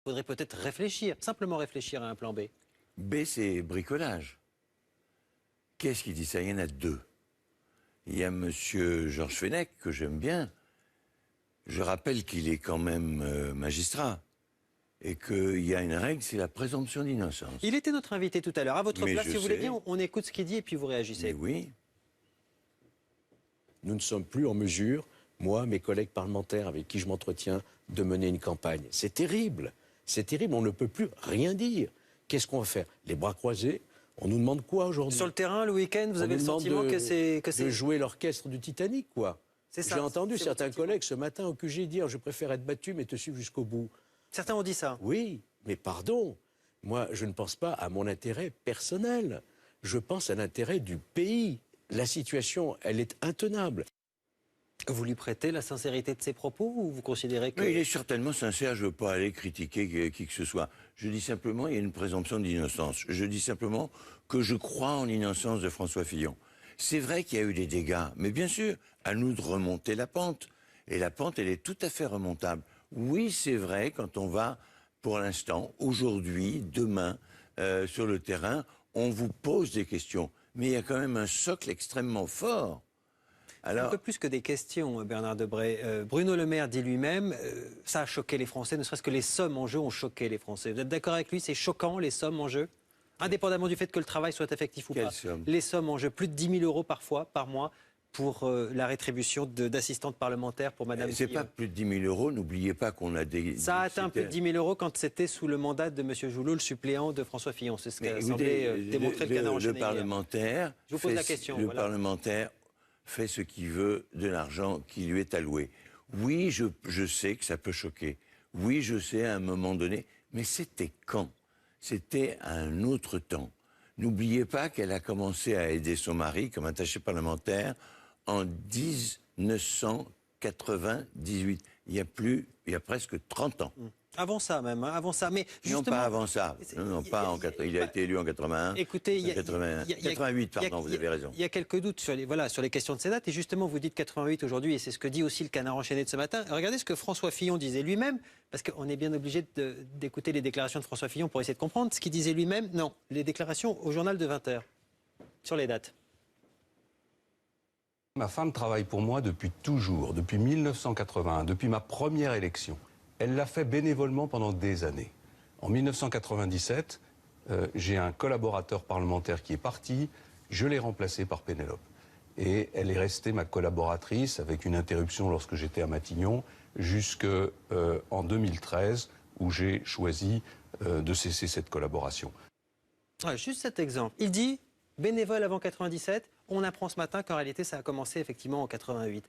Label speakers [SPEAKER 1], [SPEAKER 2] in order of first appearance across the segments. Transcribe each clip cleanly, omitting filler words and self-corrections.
[SPEAKER 1] Il faudrait peut-être réfléchir, simplement réfléchir à un plan B.
[SPEAKER 2] B, c'est bricolage. Qu'est-ce qui dit ça? Il y en a deux. Il y a M. Georges Fenech, que j'aime bien. Je rappelle qu'il est quand même magistrat. Et qu'il y a une règle, c'est la présomption d'innocence.
[SPEAKER 1] Il était notre invité tout à l'heure. À votre place, si vous voulez bien, on écoute ce qu'il dit et puis vous réagissez.
[SPEAKER 2] Mais oui.
[SPEAKER 3] Nous ne sommes plus en mesure, moi, mes collègues parlementaires avec qui je m'entretiens, de mener une campagne. C'est terrible. C'est terrible. On ne peut plus rien dire. Qu'est-ce qu'on va faire? Les bras croisés? On nous demande quoi aujourd'hui?
[SPEAKER 1] Sur le terrain, le week-end, vous avez le sentiment que c'est...
[SPEAKER 3] de jouer l'orchestre du Titanic, quoi. J'ai entendu certains collègues ce matin au QG dire « Je préfère être battu, mais te suivre jusqu'au bout ».
[SPEAKER 1] Certains ont dit ça.
[SPEAKER 3] Oui, mais pardon. Moi, je ne pense pas à mon intérêt personnel. Je pense à l'intérêt du pays. La situation, elle est intenable.
[SPEAKER 1] Vous lui prêtez la sincérité de ses propos ou vous considérez que...
[SPEAKER 2] Oui, il est certainement sincère, je ne veux pas aller critiquer qui que ce soit. Je dis simplement, il y a une présomption d'innocence. Je dis simplement que je crois en l'innocence de François Fillon. C'est vrai qu'il y a eu des dégâts, mais bien sûr, à nous de remonter la pente. Et la pente, elle est tout à fait remontable. Oui, c'est vrai, quand on va, pour l'instant, aujourd'hui, demain, sur le terrain, on vous pose des questions. Mais il y a quand même un socle extrêmement fort. Alors,
[SPEAKER 1] un peu plus que des questions, Bernard Debré. Bruno Le Maire dit lui-même, ça a choqué les Français, ne serait-ce que les sommes en jeu ont choqué les Français. Vous êtes d'accord avec lui? C'est choquant, les sommes en jeu? Indépendamment du fait que le travail soit effectif ou pas. Les sommes en jeu, plus de 10 000 euros parfois, par mois, pour la rétribution d'assistante parlementaire pour Madame
[SPEAKER 2] c'est pas plus de 10 000 euros, n'oubliez pas qu'on a des...
[SPEAKER 1] Ça a atteint plus de 10 000 euros quand c'était sous le mandat de M. Joulot, le suppléant de François Fillon. C'est ce qu'a semblé démontrer le Canard enchaîné.
[SPEAKER 2] Le parlementaire...
[SPEAKER 1] Je vous pose la question.
[SPEAKER 2] Le parlementaire fait ce qu'il veut de l'argent qui lui est alloué. Oui, je sais que ça peut choquer. Oui, je sais à un moment donné. Mais c'était quand? C'était à un autre temps. N'oubliez pas qu'elle a commencé à aider son mari comme attachée parlementaire en 1998. Il y a presque 30 ans.
[SPEAKER 1] Avant ça même, avant ça. Mais justement,
[SPEAKER 2] non, pas avant ça. Non, pas en 80. Il a été élu en 81.
[SPEAKER 1] Écoutez,
[SPEAKER 2] 88, pardon, vous avez raison.
[SPEAKER 1] Il y a quelques doutes sur les questions de ces dates. Et justement, vous dites 88 aujourd'hui, et c'est ce que dit aussi le Canard enchaîné de ce matin. Regardez ce que François Fillon disait lui-même, parce qu'on est bien obligé d'écouter les déclarations de François Fillon pour essayer de comprendre ce qu'il disait lui-même. Non, les déclarations au journal de 20h, sur les dates.
[SPEAKER 4] Ma femme travaille pour moi depuis toujours, depuis 1981, depuis ma première élection. Elle l'a fait bénévolement pendant des années. En 1997, j'ai un collaborateur parlementaire qui est parti, je l'ai remplacé par Pénélope. Et elle est restée ma collaboratrice avec une interruption lorsque j'étais à Matignon jusqu'en 2013 où j'ai choisi de cesser cette collaboration.
[SPEAKER 1] Ouais, juste cet exemple. Il dit bénévole avant 97, on apprend ce matin qu'en réalité ça a commencé effectivement en 88.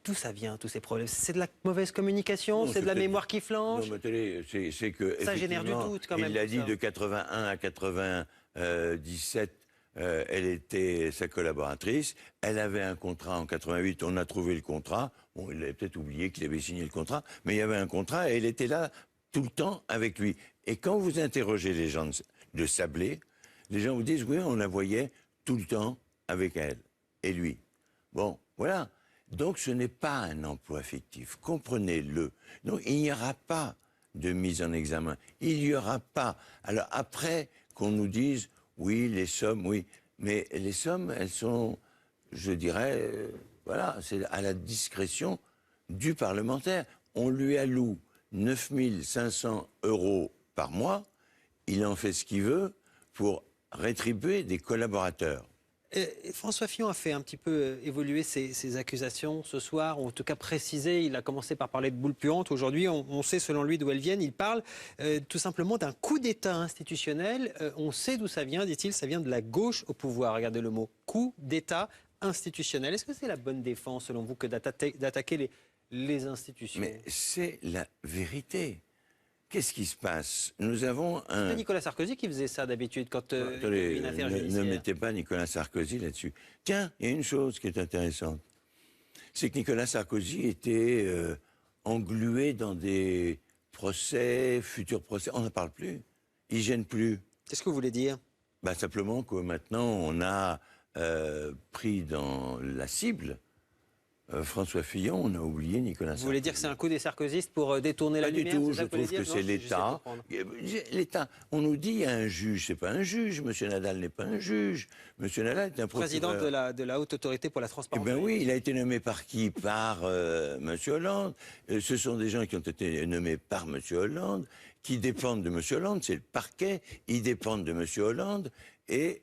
[SPEAKER 1] D'où ça vient, tous ces problèmes? C'est de la mauvaise communication? C'est de la mémoire qui flanche?
[SPEAKER 2] Non, mais c'est que...
[SPEAKER 1] Ça génère du doute quand même.
[SPEAKER 2] Il l'a dit, de 81 à 97, elle était sa collaboratrice. Elle avait un contrat en 88, on a trouvé le contrat. Bon, il avait peut-être oublié qu'il avait signé le contrat, mais il y avait un contrat et elle était là tout le temps avec lui. Et quand vous interrogez les gens de Sablé, les gens vous disent, oui, on la voyait tout le temps avec elle et lui. Bon, voilà. Donc ce n'est pas un emploi fictif, comprenez-le. Donc il n'y aura pas de mise en examen, il n'y aura pas. Alors après qu'on nous dise, oui, les sommes, oui, mais les sommes, elles sont, je dirais, voilà, c'est à la discrétion du parlementaire. On lui alloue 9 500 € par mois, il en fait ce qu'il veut pour rétribuer des collaborateurs.
[SPEAKER 1] François Fillon a fait un petit peu évoluer ses accusations ce soir, ou en tout cas précisé. Il a commencé par parler de boules puantes. Aujourd'hui, on sait selon lui d'où elles viennent. Il parle tout simplement d'un coup d'État institutionnel. On sait d'où ça vient, dit-il. Ça vient de la gauche au pouvoir. Regardez le mot. Coup d'État institutionnel. Est-ce que c'est la bonne défense, selon vous, que d'attaquer les institutions?
[SPEAKER 2] Mais c'est la vérité. Qu'est-ce qui se passe? Nous avons un...
[SPEAKER 1] C'est Nicolas Sarkozy qui faisait ça d'habitude quand
[SPEAKER 2] Attendez,
[SPEAKER 1] une affaire judiciaire.
[SPEAKER 2] ne mettez pas Nicolas Sarkozy là-dessus. Tiens, il y a une chose qui est intéressante. C'est que Nicolas Sarkozy était englué dans des procès, futurs procès. On n'en parle plus. Il ne gêne plus.
[SPEAKER 1] Qu'est-ce que vous voulez dire?
[SPEAKER 2] Bah, simplement que maintenant, on a pris dans la cible François Fillon, on a oublié Nicolas Sarkozy.
[SPEAKER 1] Vous voulez dire que c'est un coup des sarkozystes pour détourner la
[SPEAKER 2] Pas du
[SPEAKER 1] lumière?
[SPEAKER 2] tout,
[SPEAKER 1] C'est
[SPEAKER 2] je
[SPEAKER 1] ça que vous voulez
[SPEAKER 2] trouve que
[SPEAKER 1] dire?
[SPEAKER 2] c'est
[SPEAKER 1] Non, j'essaie de
[SPEAKER 2] l'État.
[SPEAKER 1] comprendre.
[SPEAKER 2] L'État, on nous dit un juge, c'est pas un juge. Monsieur Nadal n'est pas un juge. Monsieur Nadal est un
[SPEAKER 1] Président
[SPEAKER 2] procureur.
[SPEAKER 1] de la Haute Autorité pour la
[SPEAKER 2] Eh
[SPEAKER 1] Transparence.
[SPEAKER 2] bien oui, il a été nommé par qui? Par Monsieur Hollande. Ce sont des gens qui ont été nommés par Monsieur Hollande, qui dépendent de Monsieur Hollande, c'est le parquet, ils dépendent de Monsieur Hollande, et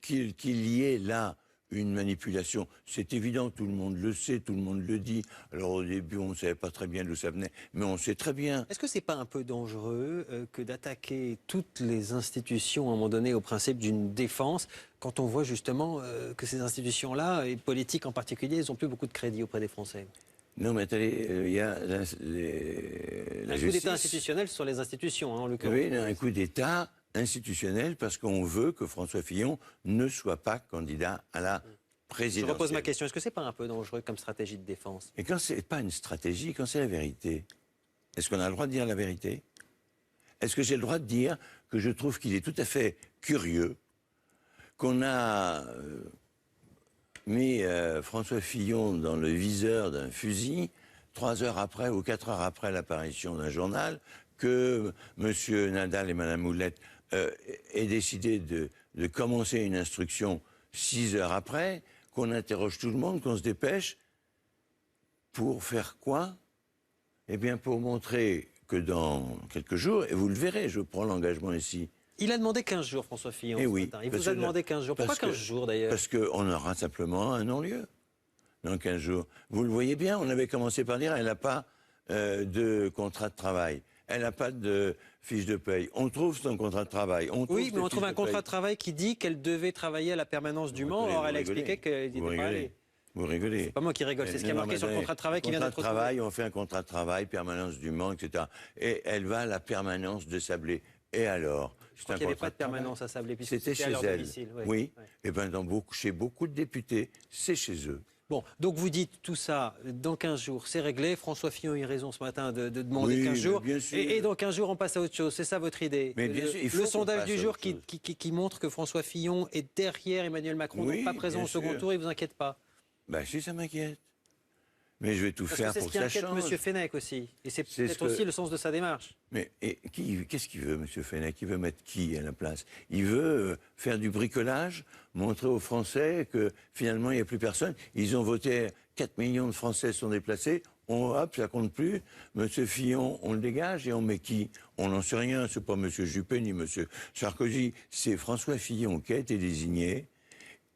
[SPEAKER 2] qu'il y ait là une manipulation, c'est évident, tout le monde le sait, tout le monde le dit. Alors au début, on ne savait pas très bien d'où ça venait, mais on sait très bien.
[SPEAKER 1] Est-ce que c'est pas un peu dangereux que d'attaquer toutes les institutions à un moment donné au principe d'une défense, quand on voit justement que ces institutions-là, et politiques en particulier, elles n'ont plus beaucoup de crédit auprès des Français?
[SPEAKER 2] Non, mais attendez, il y a la
[SPEAKER 1] Un coup
[SPEAKER 2] justice.
[SPEAKER 1] d'État institutionnel sur les institutions, hein, en l'occurrence.
[SPEAKER 2] Oui, un coup d'État institutionnel parce qu'on veut que François Fillon ne soit pas candidat à la
[SPEAKER 1] Je
[SPEAKER 2] présidentielle.
[SPEAKER 1] repose ma question. Est-ce que c'est pas un peu dangereux comme stratégie de défense?
[SPEAKER 2] Et quand c'est pas une stratégie, quand c'est la vérité, est-ce qu'on a le droit de dire la vérité? Est-ce que j'ai le droit de dire que je trouve qu'il est tout à fait curieux qu'on a mis François Fillon dans le viseur d'un fusil 3 heures après ou 4 heures après l'apparition d'un journal, que M. Nadal et Mme Moulette aient décidé de commencer une instruction 6 heures après, qu'on interroge tout le monde, qu'on se dépêche, pour faire quoi? Eh bien, pour montrer que dans quelques jours, et vous le verrez, je prends l'engagement ici.
[SPEAKER 1] Il a demandé 15 jours, François Fillon.
[SPEAKER 2] Eh
[SPEAKER 1] ce
[SPEAKER 2] oui,
[SPEAKER 1] matin. Il
[SPEAKER 2] parce
[SPEAKER 1] vous a
[SPEAKER 2] que-
[SPEAKER 1] demandé 15 jours. Pourquoi
[SPEAKER 2] parce que-
[SPEAKER 1] 15 jours d'ailleurs?
[SPEAKER 2] Parce qu'on aura simplement un non-lieu dans 15 jours. Vous le voyez bien, on avait commencé par dire elle n'a pas de contrat de travail. Elle n'a pas de fiche de paye. On trouve son contrat de travail. On trouve
[SPEAKER 1] Oui, mais
[SPEAKER 2] ses
[SPEAKER 1] on trouve
[SPEAKER 2] fiches
[SPEAKER 1] un
[SPEAKER 2] de
[SPEAKER 1] contrat
[SPEAKER 2] paye.
[SPEAKER 1] de travail qui dit qu'elle devait travailler à la permanence du Mans.
[SPEAKER 2] Vous
[SPEAKER 1] Or, elle a
[SPEAKER 2] rigolez.
[SPEAKER 1] expliqué qu'elle n'y
[SPEAKER 2] Vous
[SPEAKER 1] était pas
[SPEAKER 2] rigolez.
[SPEAKER 1] allée.
[SPEAKER 2] Vous rigolez.
[SPEAKER 1] C'est pas moi qui rigole, c'est ce qui est
[SPEAKER 2] Non,
[SPEAKER 1] marqué sur le
[SPEAKER 2] attendez,
[SPEAKER 1] contrat de travail qui vient d'être
[SPEAKER 2] contrat de travail, on fait un contrat de travail, permanence du Mans, etc. Et elle va à la permanence de Sablé. Et alors?
[SPEAKER 1] Je crois qu'il n'y avait pas de permanence à Sablé, puisque
[SPEAKER 2] C'était
[SPEAKER 1] c'était à
[SPEAKER 2] chez
[SPEAKER 1] leur
[SPEAKER 2] elle.
[SPEAKER 1] domicile.
[SPEAKER 2] Oui.
[SPEAKER 1] Ouais.
[SPEAKER 2] Et bien, chez beaucoup de députés, c'est chez eux.
[SPEAKER 1] Bon, donc vous dites tout ça, dans 15 jours, c'est réglé. François Fillon a eu raison ce matin de demander
[SPEAKER 2] Oui,
[SPEAKER 1] 15 jours.
[SPEAKER 2] mais bien sûr.
[SPEAKER 1] Et dans 15 jours, on passe à autre chose. C'est ça votre idée?
[SPEAKER 2] Mais bien sûr, il faut
[SPEAKER 1] le
[SPEAKER 2] qu'on
[SPEAKER 1] sondage
[SPEAKER 2] passe
[SPEAKER 1] du
[SPEAKER 2] à
[SPEAKER 1] jour
[SPEAKER 2] autre chose.
[SPEAKER 1] qui montre que François Fillon est derrière Emmanuel Macron,
[SPEAKER 2] Oui,
[SPEAKER 1] donc pas présent
[SPEAKER 2] bien
[SPEAKER 1] au second
[SPEAKER 2] sûr.
[SPEAKER 1] tour, il ne vous inquiète pas?
[SPEAKER 2] Ben si, ça m'inquiète. Mais je vais tout
[SPEAKER 1] Parce
[SPEAKER 2] faire
[SPEAKER 1] que c'est ce
[SPEAKER 2] pour
[SPEAKER 1] qui
[SPEAKER 2] que ça
[SPEAKER 1] inquiète
[SPEAKER 2] change.
[SPEAKER 1] M. Fenech aussi. Et c'est
[SPEAKER 2] C'est
[SPEAKER 1] peut-être
[SPEAKER 2] ce que-
[SPEAKER 1] aussi le sens de sa démarche.
[SPEAKER 2] Mais qu'est-ce qu'il veut, M. Fenech? Il veut mettre qui à la place? Il veut faire du bricolage, montrer aux Français que finalement il n'y a plus personne. Ils ont voté, 4 millions de Français sont déplacés. Hop, ça compte plus. M. Fillon, on le dégage et on met qui? On n'en sait rien. C'est pas M. Juppé ni M. Sarkozy. C'est François Fillon qui a été désigné.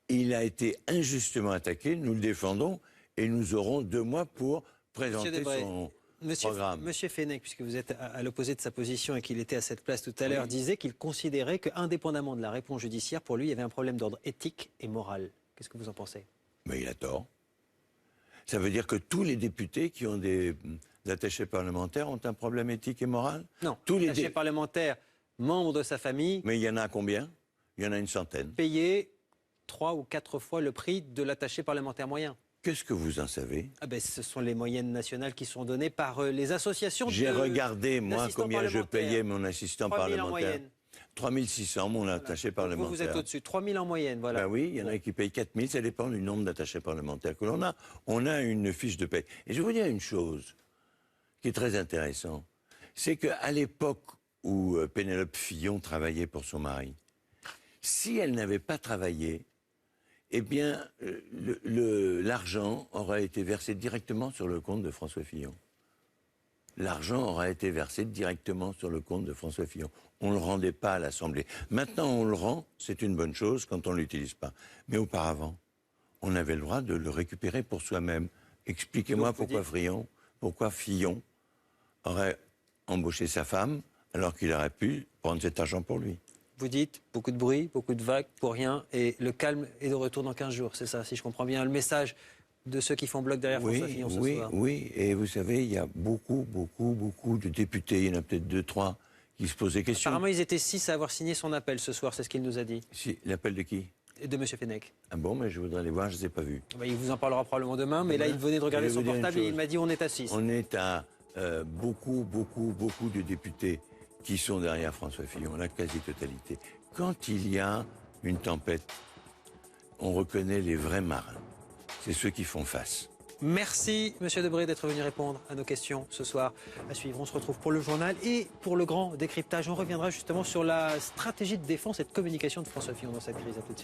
[SPEAKER 2] Il a été injustement attaqué. Nous le défendons et nous aurons 2 mois pour présenter
[SPEAKER 1] Desbray,
[SPEAKER 2] son
[SPEAKER 1] Monsieur,
[SPEAKER 2] programme.
[SPEAKER 1] Monsieur Fenech, puisque vous êtes à l'opposé de sa position et qu'il était à cette place tout à l'heure, disait qu'il considérait qu'indépendamment de la réponse judiciaire, pour lui, il y avait un problème d'ordre éthique et moral. Qu'est-ce que vous en pensez?
[SPEAKER 2] Mais il a tort. Ça veut dire que tous les députés qui ont des attachés parlementaires ont un problème éthique et moral?
[SPEAKER 1] Non.
[SPEAKER 2] Tous les
[SPEAKER 1] Attaché parlementaire, membre de sa famille,
[SPEAKER 2] Mais il y en a combien? Il y en a une centaine.
[SPEAKER 1] payé 3 ou 4 fois le prix de l'attaché parlementaire moyen.
[SPEAKER 2] Qu'est-ce que vous en savez?
[SPEAKER 1] Ah ben, ce sont les moyennes nationales qui sont données par les associations.
[SPEAKER 2] J'ai regardé, moi,
[SPEAKER 1] d'assistants
[SPEAKER 2] combien je
[SPEAKER 1] parlementaires.
[SPEAKER 2] payais mon assistant
[SPEAKER 1] 3 000 en
[SPEAKER 2] parlementaire.
[SPEAKER 1] moyenne.
[SPEAKER 2] 3600, mon attaché
[SPEAKER 1] Donc
[SPEAKER 2] parlementaire.
[SPEAKER 1] vous êtes au-dessus. 3 000 en moyenne, voilà.
[SPEAKER 2] Ben oui, il y en a qui payent 4000, ça dépend du nombre d'attachés parlementaires que l'on a. On a une fiche de paie. Et je vais vous dire une chose qui est très intéressante. C'est qu'à l'époque où Pénélope Fillon travaillait pour son mari, si elle n'avait pas travaillé, eh bien, l'argent aurait été versé directement sur le compte de François Fillon. L'argent aurait été versé directement sur le compte de François Fillon. On ne le rendait pas à l'Assemblée. Maintenant, on le rend, c'est une bonne chose quand on ne l'utilise pas. Mais auparavant, on avait le droit de le récupérer pour soi-même. Expliquez-moi
[SPEAKER 1] Donc, vous
[SPEAKER 2] pourquoi Fillon aurait embauché sa femme alors qu'il aurait pu prendre cet argent pour lui.
[SPEAKER 1] Vous dites beaucoup de bruit, beaucoup de vagues, pour rien, et le calme est de retour dans 15 jours. C'est ça, si je comprends bien le message de ceux qui font bloc derrière François Fillon ce soir.
[SPEAKER 2] Oui, et vous savez, il y a beaucoup de députés, il y en a peut-être 2, 3 qui se posent des questions.
[SPEAKER 1] Apparemment, ils étaient 6 à avoir signé son appel ce soir, c'est ce qu'il nous a dit.
[SPEAKER 2] Si, l'appel de qui?
[SPEAKER 1] Et de M. Fenech.
[SPEAKER 2] Ah bon, mais je voudrais les voir, je ne les ai pas vus.
[SPEAKER 1] Ben, il vous en parlera probablement demain, mais là, il venait de regarder
[SPEAKER 2] Je vais
[SPEAKER 1] son
[SPEAKER 2] vous dire une
[SPEAKER 1] portable et il
[SPEAKER 2] chose.
[SPEAKER 1] m'a dit on est à 6.
[SPEAKER 2] On est à beaucoup de députés qui sont derrière François Fillon, la quasi-totalité. Quand il y a une tempête, on reconnaît les vrais marins. C'est ceux qui font face.
[SPEAKER 1] Merci, Monsieur Debré, d'être venu répondre à nos questions ce soir. À suivre, on se retrouve pour le journal et pour le grand décryptage. On reviendra justement sur la stratégie de défense et de communication de François Fillon dans cette crise. À tout de suite.